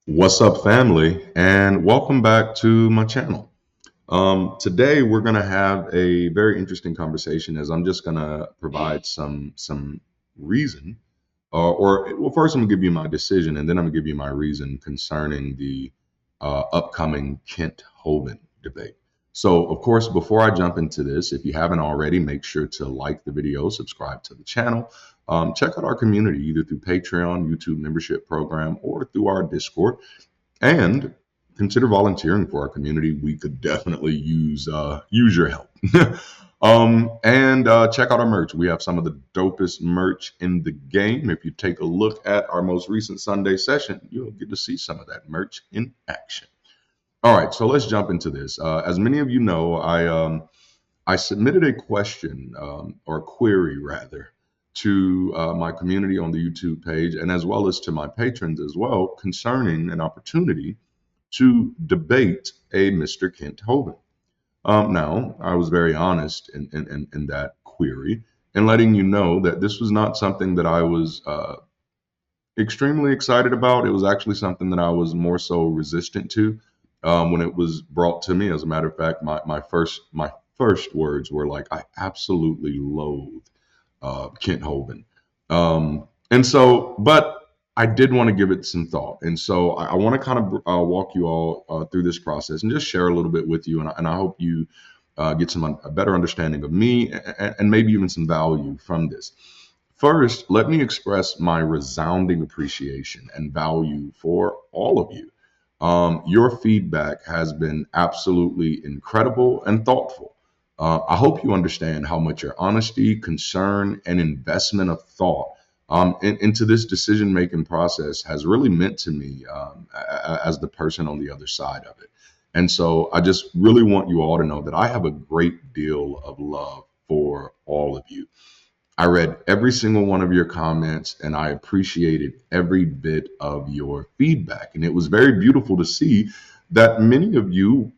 What's up, family, and welcome back to my channel. Today we're going to have a very interesting conversation as I'm just going to provide some reason, or first I'm going to give you my decision, and then I'm going to give you my reason concerning the upcoming Kent Hovind debate. So, of course, before I jump into this, if you haven't already, make sure to like the video, subscribe to the channel, check out our community either through Patreon, YouTube membership program, or through our Discord. And consider volunteering for our community. We could definitely use your help. And check out our merch. We have some of the dopest merch in the game. If you take a look at our most recent Sunday session, you'll get to see some of that merch in action. All right, so let's jump into this. As many of you know, I submitted a question or a query rather to my community on the YouTube page and as well as to my patrons as well concerning an opportunity to debate a Mr. Kent Hovind. Now, I was very honest in that query and letting you know that this was not something that I was extremely excited about. It was actually something that I was more so resistant to when it was brought to me. As a matter of fact, my first words were like, I absolutely loathe Kent Hovind. But I did want to give it some thought. And so I want to kind of walk you all through this process and just share a little bit with you. And I hope you get a better understanding of me and maybe even some value from this. First, let me express my resounding appreciation and value for all of you. Your feedback has been absolutely incredible and thoughtful. I hope you understand how much your honesty, concern, and investment of thought into this decision-making process has really meant to me as the person on the other side of it. And so I just really want you all to know that I have a great deal of love for all of you. I read every single one of your comments and I appreciated every bit of your feedback. And it was very beautiful to see that many of you,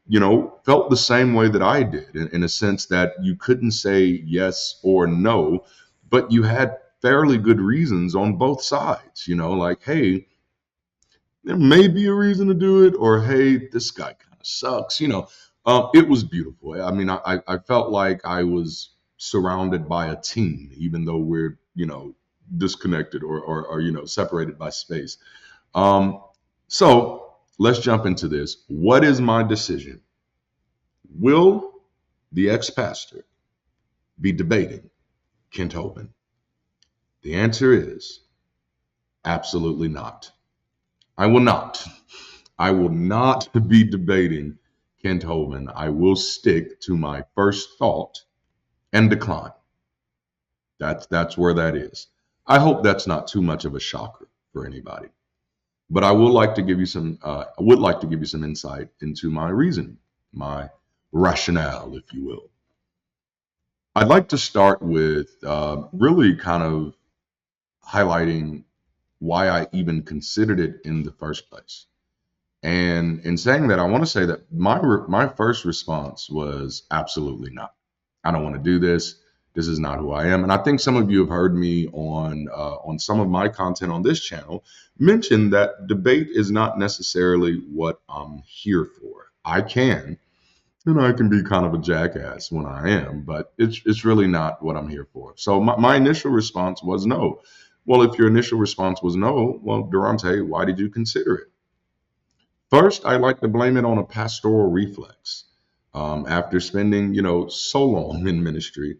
felt the same way that I did in a sense that you couldn't say yes or no, but you had fairly good reasons on both sides, like, hey, there may be a reason to do it, or hey, this guy kind of sucks. It was beautiful. I mean, I felt like I was surrounded by a team, even though we're, disconnected or separated by space. So let's jump into this. What is my decision? Will the ex-pastor be debating Kent Hovind? The answer is absolutely not. I will not. I will not be debating Kent Hovind. I will stick to my first thought and decline. That's where that is. I hope that's not too much of a shocker for anybody. But I would like to give you some insight into my reasoning, my rationale, if you will. I'd like to start with really kind of highlighting why I even considered it in the first place. And in saying that, I want to say that my first response was absolutely not. I don't want to do this. This is not who I am. And I think some of you have heard me on some of my content on this channel mention that debate is not necessarily what I'm here for. I can be kind of a jackass when I am, but it's really not what I'm here for. So my initial response was no. Well, if your initial response was no, well, Darante, why did you consider it? First, I like to blame it on a pastoral reflex. After spending, so long in ministry,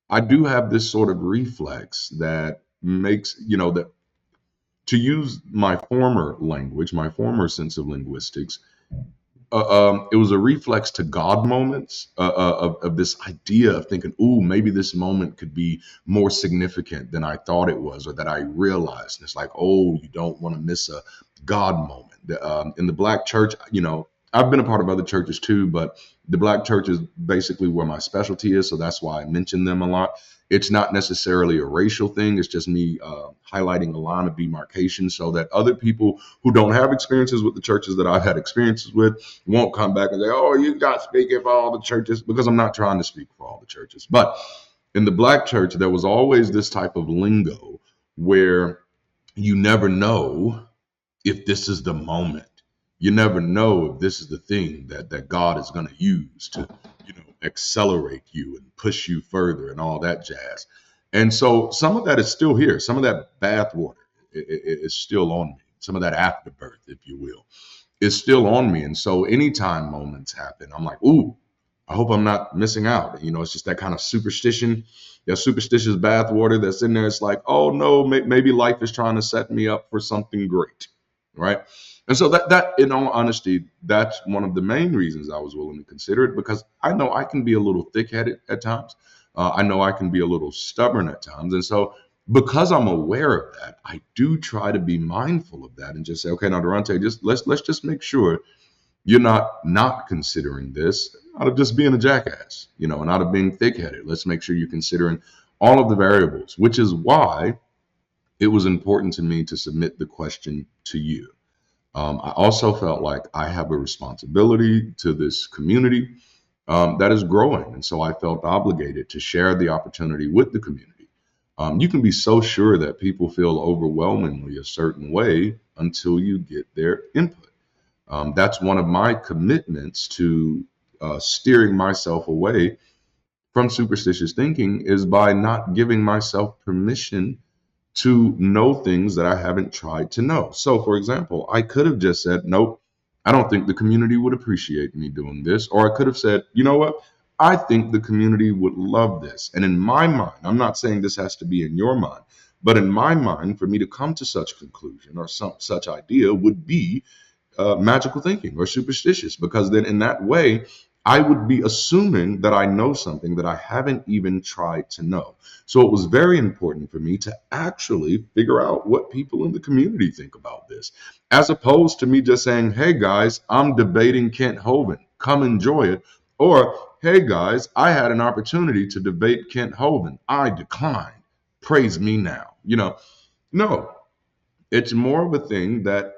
I do have this sort of reflex that makes, that to use my former language, my former sense of linguistics, it was a reflex to God moments of this idea of thinking, ooh, maybe this moment could be more significant than I thought it was or that I realized. And it's like, oh, you don't want to miss a God moment. In the Black church, I've been a part of other churches too, but the Black church is basically where my specialty is. So that's why I mention them a lot. It's not necessarily a racial thing. It's just me highlighting a line of demarcation so that other people who don't have experiences with the churches that I've had experiences with won't come back and say, oh, you're not speaking for all the churches, because I'm not trying to speak for all the churches. But in the Black church, there was always this type of lingo where you never know if this is the moment. You never know if this is the thing that God is going to use to, accelerate you and push you further and all that jazz. And so some of that is still here. Some of that bath water is still on me. Some of that afterbirth, if you will, is still on me. And so anytime moments happen, I'm like, ooh, I hope I'm not missing out. It's just that kind of superstition, that superstitious bath water that's in there. It's like, oh no, maybe life is trying to set me up for something great, right? And so that, in all honesty, that's one of the main reasons I was willing to consider it, because I know I can be a little thick-headed at times. I know I can be a little stubborn at times. And so because I'm aware of that, I do try to be mindful of that and just say, okay, now Darante, let's just make sure you're not considering this out of just being a jackass, and out of being thick-headed. Let's make sure you're considering all of the variables, which is why it was important to me to submit the question to you. I also felt like I have a responsibility to this community that is growing. And so I felt obligated to share the opportunity with the community. You can be so sure that people feel overwhelmingly a certain way until you get their input. That's one of my commitments to steering myself away from superstitious thinking, is by not giving myself permission to know things that I haven't tried to know. So, for example, I could have just said, nope, I don't think the community would appreciate me doing this. Or I could have said, you know what? I think the community would love this. And in my mind, I'm not saying this has to be in your mind, but in my mind, for me to come to such conclusion or such idea would be magical thinking or superstitious, because then in that way, I would be assuming that I know something that I haven't even tried to know. So it was very important for me to actually figure out what people in the community think about this, as opposed to me just saying, hey guys, I'm debating Kent Hovind, come enjoy it. Or, hey guys, I had an opportunity to debate Kent Hovind, I declined, praise me now. No, it's more of a thing that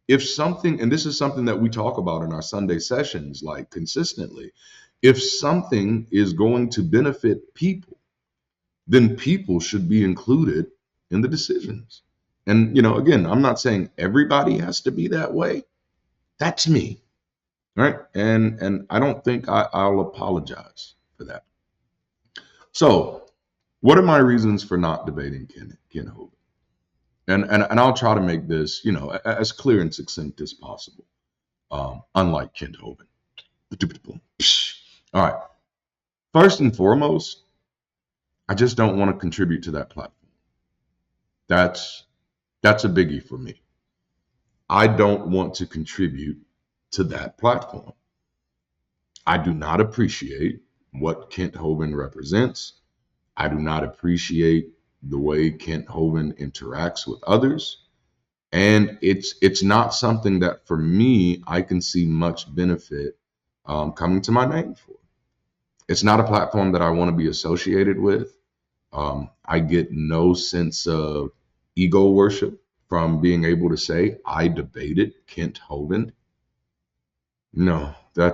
if something, and this is something that we talk about in our Sunday sessions, like consistently, if something is going to benefit people, then people should be included in the decisions. And, again, I'm not saying everybody has to be that way. That's me, right? And I don't think I'll apologize for that. So what are my reasons for not debating Ken Hovind? And I'll try to make this, as clear and succinct as possible. Unlike Kent Hovind. All right. First and foremost, I just don't want to contribute to that platform. That's a biggie for me. I don't want to contribute to that platform. I do not appreciate what Kent Hovind represents. I do not appreciate the way Kent Hovind interacts with others. And it's not something that, for me, I can see much benefit coming to my name for. It's not a platform that I want to be associated with. I get no sense of ego worship from being able to say, I debated Kent Hovind. No, like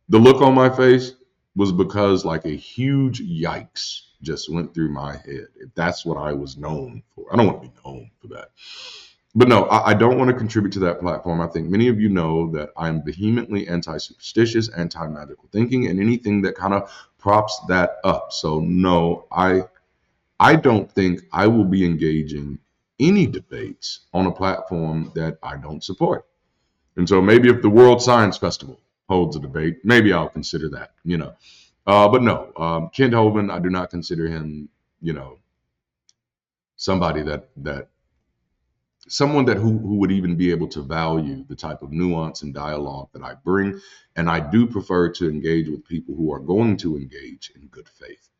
the look on my face was because like a huge yikes just went through my head. If that's what I was known for, I don't want to be known for that. But no, I don't want to contribute to that platform. I think many of you know that I'm vehemently anti-superstitious, anti-magical thinking, and anything that kind of props that up. So no, I don't think I will be engaging any debates on a platform that I don't support. And so maybe if the World Science Festival holds a debate, maybe I'll consider that, But no, Kent Hovind, I do not consider him, somebody someone who would even be able to value the type of nuance and dialogue that I bring. And I do prefer to engage with people who are going to engage in good faith.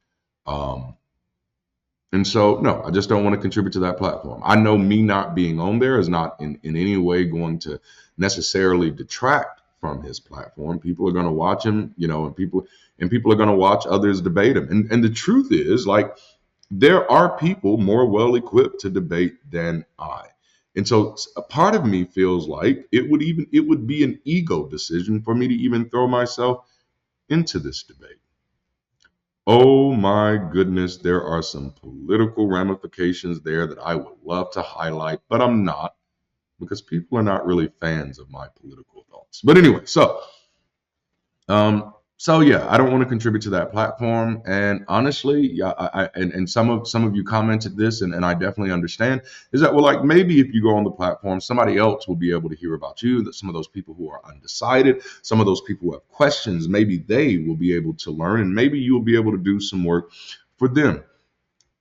And so, no, I just don't want to contribute to that platform. I know me not being on there is not in any way going to necessarily detract from his platform. People are going to watch him, and people are going to watch others debate him. And the truth is, like, there are people more well equipped to debate than I. And so a part of me feels like it would be an ego decision for me to even throw myself into this debate. Oh my goodness, there are some political ramifications there that I would love to highlight, but I'm not, because people are not really fans of my political thoughts. But anyway, so yeah, I don't want to contribute to that platform. And honestly, yeah, and some of you commented this, and I definitely understand, is that, well, like, maybe if you go on the platform, somebody else will be able to hear about you. That some of those people who are undecided, some of those people who have questions, maybe they will be able to learn, and maybe you will be able to do some work for them.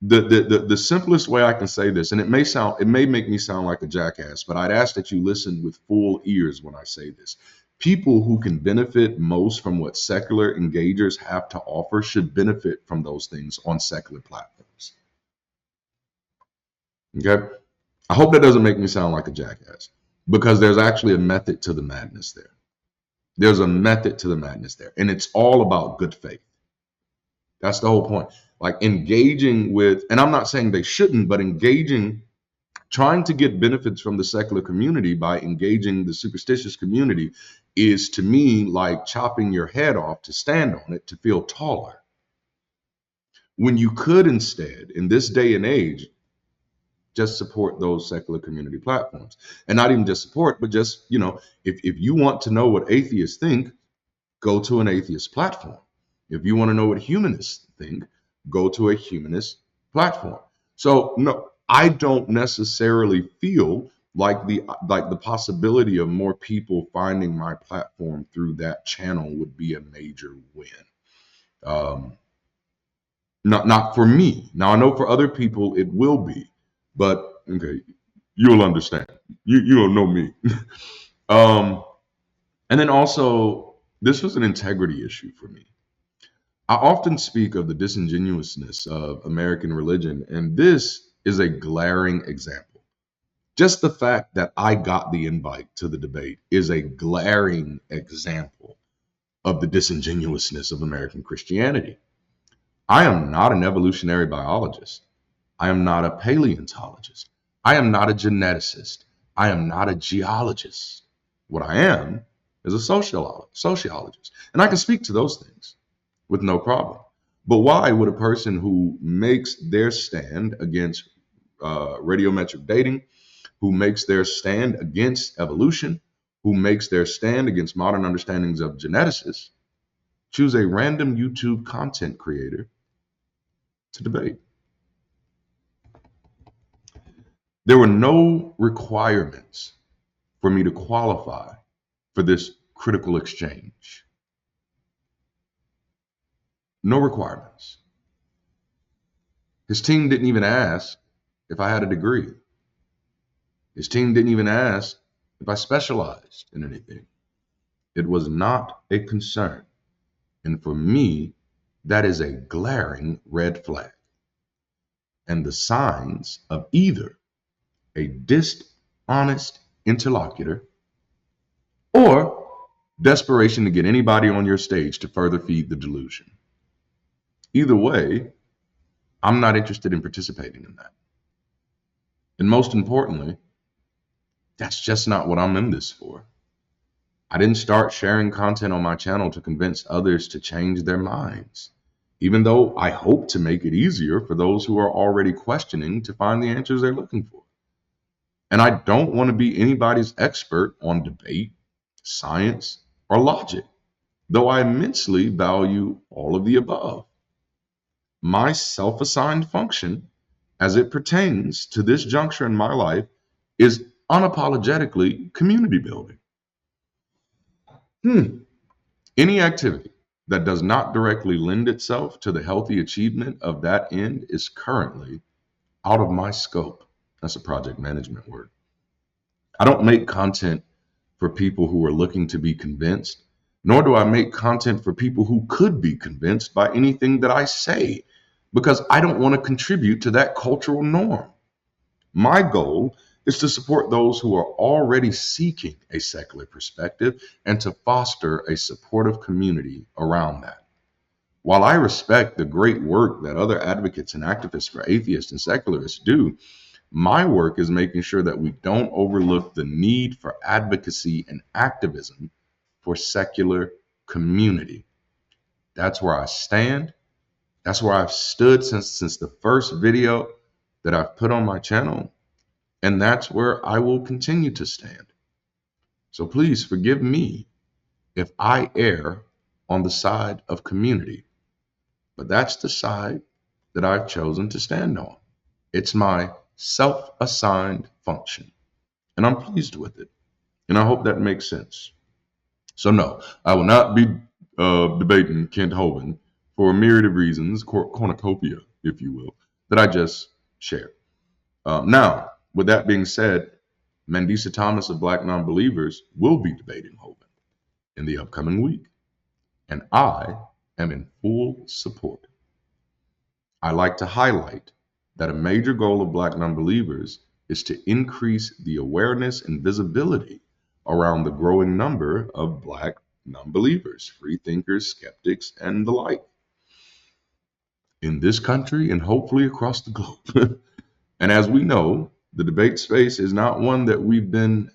The simplest way I can say this, and it may make me sound like a jackass, but I'd ask that you listen with full ears when I say this. People who can benefit most from what secular engagers have to offer should benefit from those things on secular platforms. Okay? I hope that doesn't make me sound like a jackass, because there's actually a method to the madness there. There's a method to the madness there, and it's all about good faith. That's the whole point. Like, engaging with, and I'm not saying they shouldn't, but engaging, trying to get benefits from the secular community by engaging the superstitious community is, to me, like chopping your head off to stand on it to feel taller. When you could instead, in this day and age, just support those secular community platforms. And not even just support, but just, if you want to know what atheists think, go to an atheist platform. If you want to know what humanists think, go to a humanist platform. So no, I don't necessarily feel like the possibility of more people finding my platform through that channel would be a major win. Um, not for me. Now I know for other people it will be, but okay, you'll understand. You don't know me. um, and then also, this was an integrity issue for me. I often speak of the disingenuousness of American religion, and this is a glaring example. Just the fact that I got the invite to the debate is a glaring example of the disingenuousness of American Christianity. I am not an evolutionary biologist. I am not a paleontologist. I am not a geneticist. I am not a geologist. What I am is a sociologist. And I can speak to those things with no problem. But why would a person who makes their stand against radiometric dating, who makes their stand against evolution, who makes their stand against modern understandings of geneticists, choose a random YouTube content creator to debate? There were no requirements for me to qualify for this critical exchange. No requirements. His team didn't even ask if I had a degree. His team didn't even ask if I specialized in anything. It was not a concern. And for me, that is a glaring red flag. And the signs of either a dishonest interlocutor or desperation to get anybody on your stage to further feed the delusion. Either way, I'm not interested in participating in that. And most importantly, that's just not what I'm in this for. I didn't start sharing content on my channel to convince others to change their minds, even though I hope to make it easier for those who are already questioning to find the answers they're looking for. And I don't want to be anybody's expert on debate, science, or logic, though I immensely value all of the above. My self-assigned function, as it pertains to this juncture in my life, is unapologetically community building. Any activity that does not directly lend itself to the healthy achievement of that end is currently out of my scope. That's a project management word. I don't make content for people who are looking to be convinced, nor do I make content for people who could be convinced by anything that I say, because I don't want to contribute to that cultural norm. My goal is to support those who are already seeking a secular perspective and to foster a supportive community around that. While I respect the great work that other advocates and activists for atheists and secularists do, my work is making sure that we don't overlook the need for advocacy and activism for secular community. That's where I stand, That's where I've stood since the first video that I've put on my channel, and that's where I will continue to stand. So please forgive me if I err on the side of community, but that's the side that I've chosen to stand on. It's my self-assigned function, and I'm pleased with it. And I hope that makes sense. So no, I will not be debating Kent Hovind for a myriad of reasons, cornucopia, if you will, that I just shared. Now, with that being said, Mandisa Thomas of Black Nonbelievers will be debating Hovind in the upcoming week, and I am in full support. I like to highlight that a major goal of Black Nonbelievers is to increase the awareness and visibility around the growing number of Black nonbelievers, free thinkers, skeptics, and the like in this country and hopefully across the globe. And as we know, the debate space is not one that we've been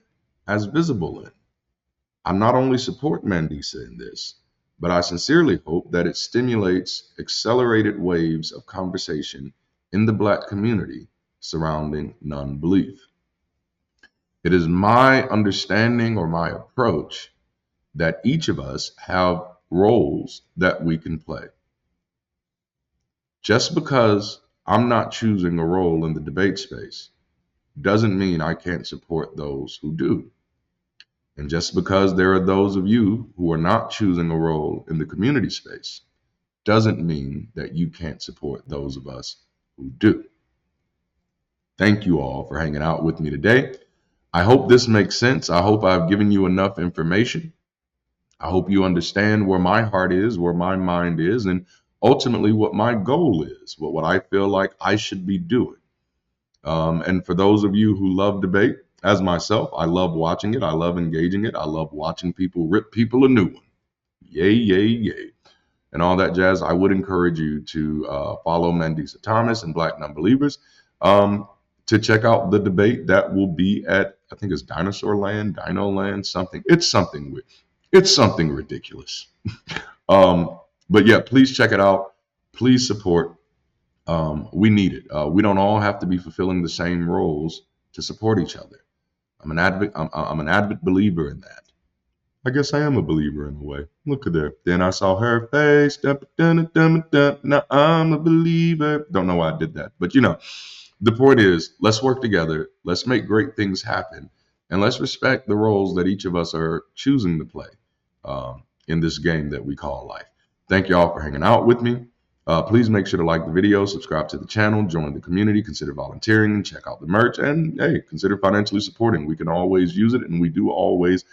as visible in. I not only support Mandisa in this, but I sincerely hope that it stimulates accelerated waves of conversation in the Black community surrounding non-belief. It is my understanding or my approach that each of us have roles that we can play. Just because I'm not choosing a role in the debate space doesn't mean I can't support those who do. And just because there are those of you who are not choosing a role in the community space doesn't mean that you can't support those of us who do. Thank you all for hanging out with me today. I hope this makes sense. I hope I've given you enough information. I hope you understand where my heart is, where my mind is, and ultimately what my goal is, what I feel like I should be doing. And for those of you who love debate, as myself, I love watching it. I love engaging it. I love watching people rip people a new one. Yay, yay, yay. And all that jazz. I would encourage you to follow Mandisa Thomas and Black Nonbelievers to check out the debate that will be at, I think it's Dinosaur Land, Dino Land, something. It's something ridiculous. But yeah, please check it out. Please support. We need it. We don't all have to be fulfilling the same roles to support each other. I'm an avid believer in that. I guess I am a believer in a way. Look at there. Then I saw her face. Now I'm a believer. Don't know why I did that, but the point is, let's work together. Let's make great things happen, and let's respect the roles that each of us are choosing to play in this game that we call life. Thank you all for hanging out with me. Please make sure to like the video, subscribe to the channel, join the community, consider volunteering, check out the merch, and hey, consider financially supporting. We can always use it, and we do always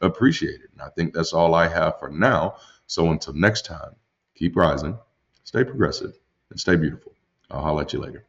appreciate it. And I think that's all I have for now. So until next time, keep rising, stay progressive, and stay beautiful. I'll holler at you later.